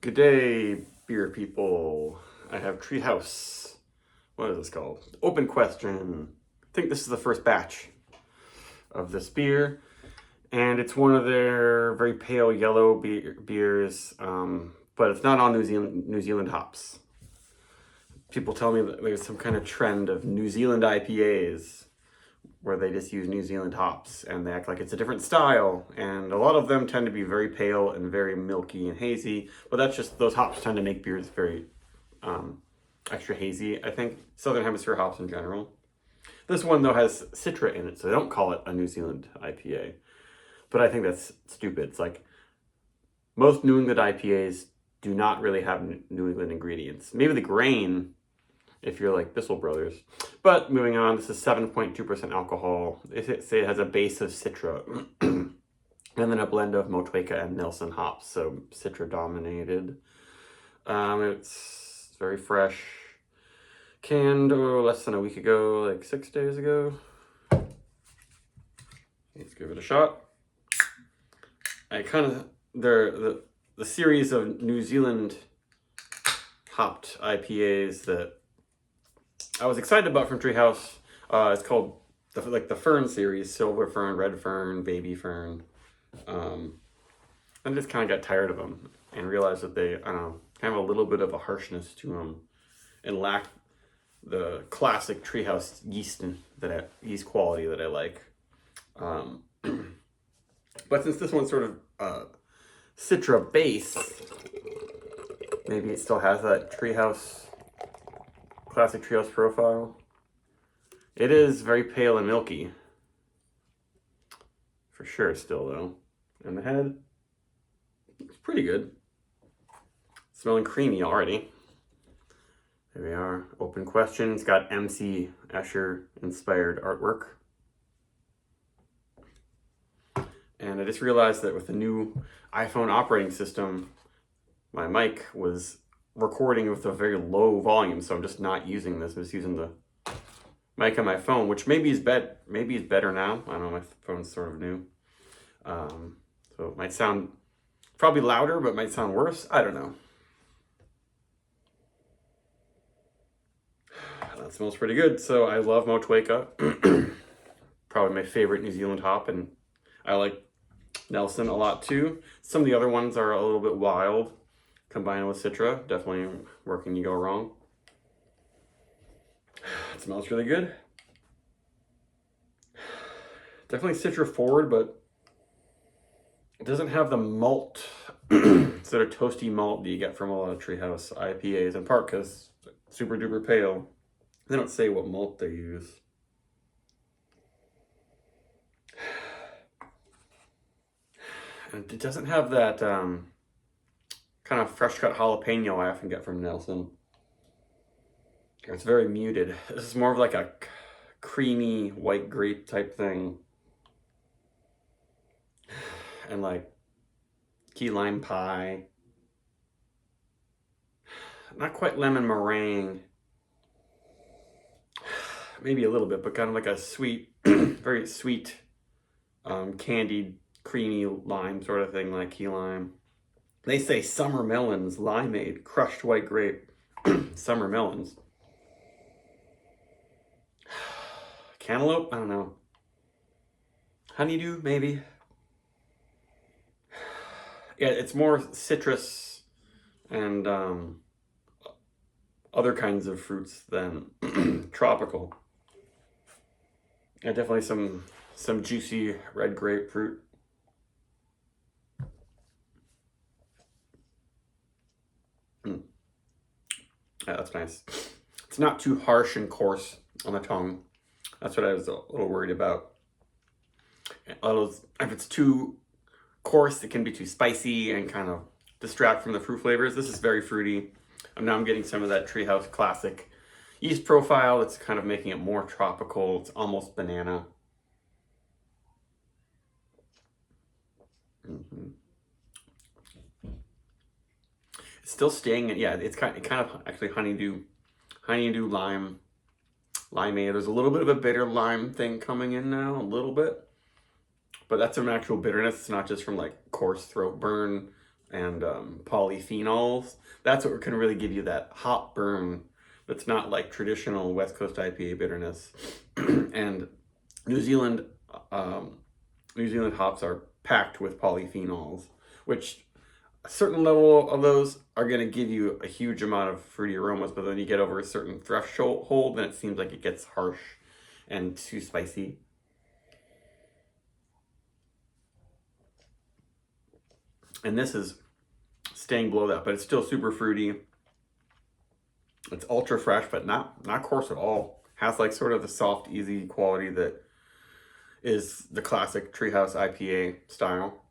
Good day, beer people. I have Treehouse. What is this called? Open question. I think this is the first batch of this beer, and it's one of their very pale yellow beers, but it's not on New Zealand hops. People tell me that there's some kind of trend of New Zealand IPAs where they just use New Zealand hops and they act like it's a different style. And a lot of them tend to be very pale and very milky and hazy, but that's just, those hops tend to make beers very extra hazy, I think. Southern Hemisphere hops in general. This one though has Citra in it, so they don't call it a New Zealand IPA. But I think that's stupid. It's like most New England IPAs do not really have New England ingredients. Maybe the grain, if you're like Bissell Brothers. But moving on, this is 7.2% alcohol. It has a base of Citra and then a blend of Motueka and Nelson hops, so Citra dominated. It's very fresh. Canned less than a week ago, like 6 days ago. Let's give it a shot. I kind of, the series of New Zealand hopped IPAs that I was excited about from Treehouse. It's called the Fern series: Silver Fern, Red Fern, Baby Fern. I just kind of got tired of them and realized that they, I don't know, kind of a little bit of a harshness to them and lack the classic Treehouse yeast quality that I like. But since this one's sort of Citra base, maybe it still has that classic Treehouse profile. It is very pale and milky. For sure still though. And the head, it's pretty good. Smelling creamy already. There we are. Open question. It's got MC Escher inspired artwork. And I just realized that with the new iPhone operating system, my mic was recording with a very low volume, so I'm just not using this. I'm just using the mic on my phone, which maybe is better now. I don't know, my phone's sort of new. So it might sound probably louder, but it might sound worse. I don't know. That smells pretty good. So I love Motueka. Probably my favorite New Zealand hop, and I like Nelson a lot too. Some of the other ones are a little bit wild. Combined with Citra, definitely where can you go wrong? It smells really good. Definitely Citra forward, but it doesn't have the malt, sort of toasty malt that you get from a lot of Treehouse IPAs, in part because super duper pale. They don't say what malt they use. And it doesn't have that kind of fresh cut jalapeno I often get from Nelson. It's very muted. This is more of like a creamy white grape type thing. And like key lime pie. Not quite lemon meringue. Maybe a little bit, but kind of like a sweet, very sweet, candied, creamy lime sort of thing, like key lime. They say summer melons, limeade, crushed white grape. Summer melons. Cantaloupe? I don't know. Honeydew, maybe. Yeah, it's more citrus and other kinds of fruits than tropical. Yeah, definitely some juicy red grapefruit. Yeah, that's nice. It's not too harsh and coarse on the tongue. That's what I was a little worried about. If it's too coarse, it can be too spicy and kind of distract from the fruit flavors. This is very fruity. And now I'm getting some of that Treehouse classic yeast profile that's kind of making it more tropical. It's almost banana. It's still staying, yeah, it's kind of actually honeydew lime, limeade. There's a little bit of a bitter lime thing coming in now, a little bit. But that's an actual bitterness. It's not just from like coarse throat burn and polyphenols. That's what can really give you that hop burn that's not like traditional West Coast IPA bitterness. And New Zealand, New Zealand hops are packed with polyphenols, which a certain level of those are going to give you a huge amount of fruity aromas, but then you get over a certain threshold, then it seems like it gets harsh and too spicy. And this is staying below that, but it's still super fruity. It's ultra fresh, but not coarse at all. Has like sort of the soft, easy quality that is the classic Treehouse IPA style.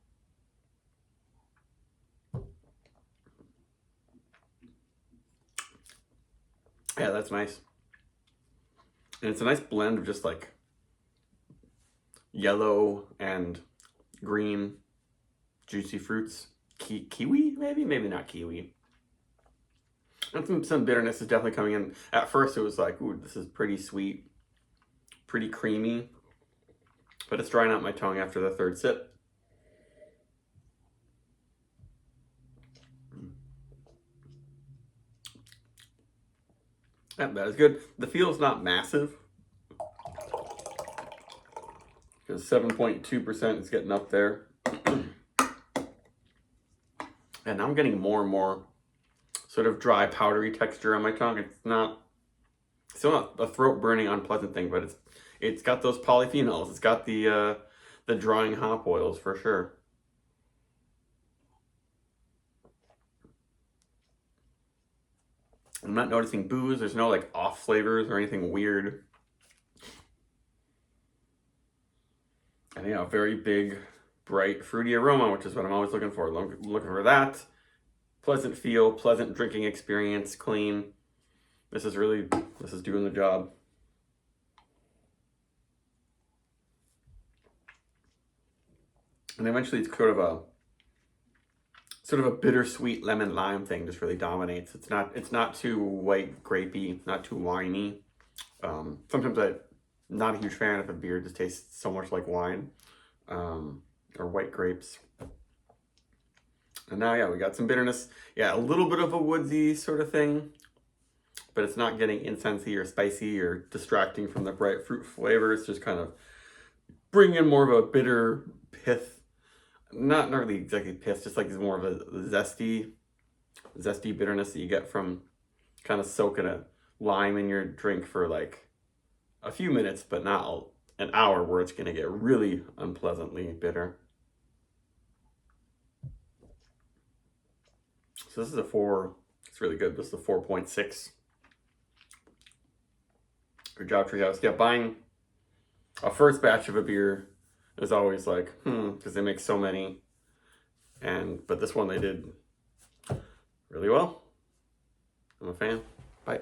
Yeah, that's nice. And it's a nice blend of just like yellow and green juicy fruits. Kiwi, maybe? Maybe not kiwi. And some bitterness is definitely coming in. At first it was like, ooh, this is pretty sweet, pretty creamy. But it's drying out my tongue after the third sip. Yeah, that is good. The feel is not massive. Because 7.2% is getting up there. And I'm getting more and more sort of dry, powdery texture on my tongue. It's still not a throat burning, unpleasant thing, but it's got those polyphenols. It's got the drying hop oils for sure. I'm not noticing booze. There's no like off flavors or anything weird. And you know, very big, bright, fruity aroma, which is what I'm always looking for. Looking for that. Pleasant feel, pleasant drinking experience, clean. This is doing the job. And eventually it's sort of a bittersweet lemon lime thing just really dominates. It's not too white grapey, not too winey. Sometimes I'm not a huge fan if a beer just tastes so much like wine, or white grapes. And now, yeah, we got some bitterness. Yeah, a little bit of a woodsy sort of thing, but it's not getting incensey or spicy or distracting from the bright fruit flavor. It's just kind of bringing in more of a bitter pith. Not really exactly pith, just like more of a zesty bitterness that you get from kind of soaking a lime in your drink for like a few minutes, but not an hour where it's going to get really unpleasantly bitter. So this is a 4. It's really good. This is a 4.6. Good job, Treehouse. Yeah, buying a first batch of a beer is always like, because they make so many. But this one they did really well. I'm a fan. Bye.